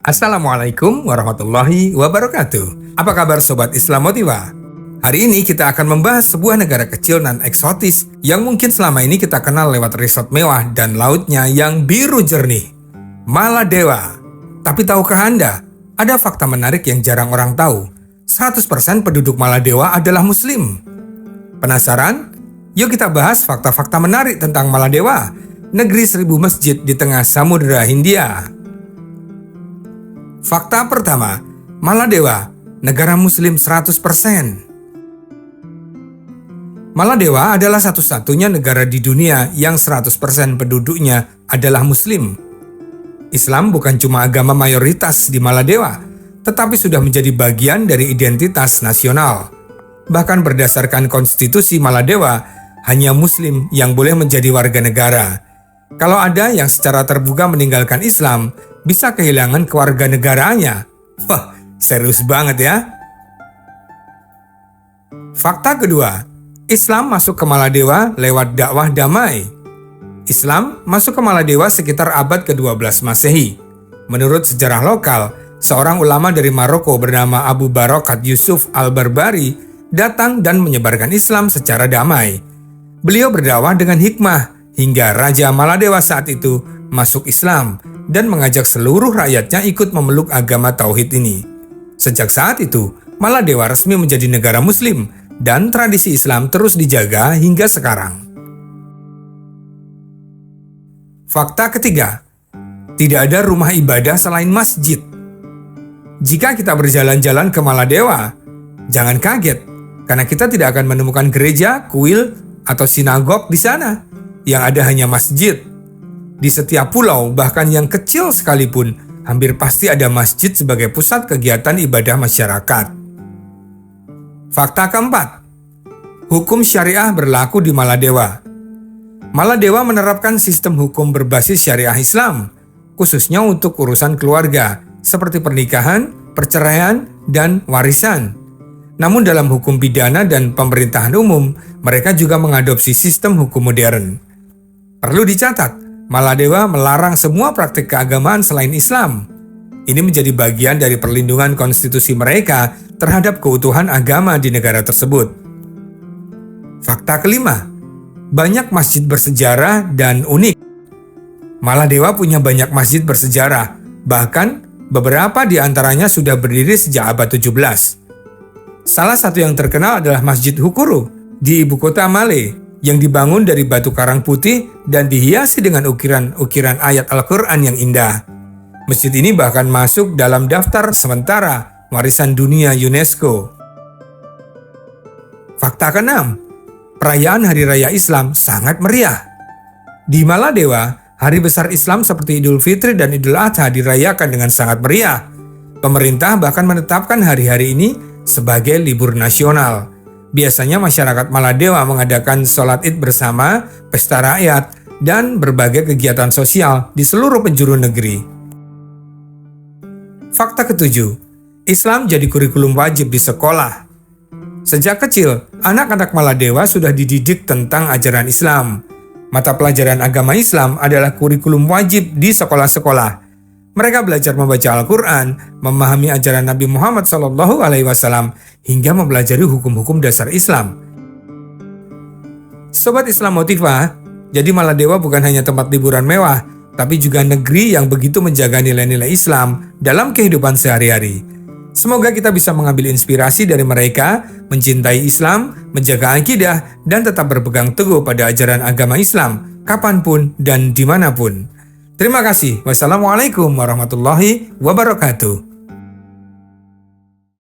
Assalamualaikum warahmatullahi wabarakatuh. Apa kabar Sobat Islam Motiva? Hari ini kita akan membahas sebuah negara kecil dan eksotis yang mungkin selama ini kita kenal lewat resort mewah dan lautnya yang biru jernih. Maladewa. Tapi tahukah Anda, ada fakta menarik yang jarang orang tahu. 100% penduduk Maladewa adalah Muslim. Penasaran? Yuk kita bahas fakta-fakta menarik tentang Maladewa, negeri 1000 masjid di tengah Samudra Hindia. Fakta pertama, Maladewa, negara Muslim 100%. Maladewa adalah satu-satunya negara di dunia yang 100% penduduknya adalah Muslim. Islam bukan cuma agama mayoritas di Maladewa, tetapi sudah menjadi bagian dari identitas nasional. Bahkan berdasarkan konstitusi Maladewa, hanya Muslim yang boleh menjadi warga negara. Kalau ada yang secara terbuka meninggalkan Islam, bisa kehilangan kewarganegaraannya. Wah, serius banget ya. Fakta kedua, Islam masuk ke Maladewa lewat dakwah damai. Islam masuk ke Maladewa sekitar abad ke-12 Masehi. Menurut sejarah lokal, seorang ulama dari Maroko bernama Abu Barakat Yusuf Al-Barbari datang dan menyebarkan Islam secara damai. Beliau berdakwah dengan hikmah hingga Raja Maladewa saat itu masuk Islam dan mengajak seluruh rakyatnya ikut memeluk agama Tauhid ini. Sejak saat itu, Maladewa resmi menjadi negara Muslim dan tradisi Islam terus dijaga hingga sekarang. Fakta ketiga, tidak ada rumah ibadah selain masjid. Jika kita berjalan-jalan ke Maladewa, jangan kaget karena kita tidak akan menemukan gereja, kuil, atau sinagog di sana. Yang ada hanya masjid. Di setiap pulau, bahkan yang kecil sekalipun, hampir pasti ada masjid sebagai pusat kegiatan ibadah masyarakat. Fakta keempat, hukum syariah berlaku di Maladewa. Maladewa menerapkan sistem hukum berbasis syariah Islam, khususnya untuk urusan keluarga, seperti pernikahan, perceraian, dan warisan. Namun dalam hukum pidana dan pemerintahan umum, mereka juga mengadopsi sistem hukum modern. Perlu dicatat, Maladewa melarang semua praktik keagamaan selain Islam. Ini menjadi bagian dari perlindungan konstitusi mereka terhadap keutuhan agama di negara tersebut. Fakta kelima, banyak masjid bersejarah dan unik. Maladewa punya banyak masjid bersejarah, bahkan beberapa di antaranya sudah berdiri sejak abad 17. Salah satu yang terkenal adalah Masjid Hukuru di ibu kota Male, yang dibangun dari batu karang putih dan dihiasi dengan ukiran-ukiran ayat Al-Quran yang indah. Masjid ini bahkan masuk dalam daftar sementara warisan dunia UNESCO. Fakta keenam, perayaan Hari Raya Islam sangat meriah. Di Maladewa, hari besar Islam seperti Idul Fitri dan Idul Adha dirayakan dengan sangat meriah. Pemerintah bahkan menetapkan hari-hari ini sebagai libur nasional. Biasanya masyarakat Maladewa mengadakan sholat id bersama, pesta rakyat, dan berbagai kegiatan sosial di seluruh penjuru negeri. Fakta ketujuh, Islam jadi kurikulum wajib di sekolah. Sejak kecil, anak-anak Maladewa sudah dididik tentang ajaran Islam. Mata pelajaran agama Islam adalah kurikulum wajib di sekolah-sekolah. Mereka belajar membaca Al-Quran, memahami ajaran Nabi Muhammad SAW, hingga mempelajari hukum-hukum dasar Islam. Sobat Islam Motiva, jadi Maladewa bukan hanya tempat liburan mewah, tapi juga negeri yang begitu menjaga nilai-nilai Islam dalam kehidupan sehari-hari. Semoga kita bisa mengambil inspirasi dari mereka, mencintai Islam, menjaga akidah, dan tetap berpegang teguh pada ajaran agama Islam, kapanpun dan dimanapun. Terima kasih. Wassalamualaikum warahmatullahi wabarakatuh.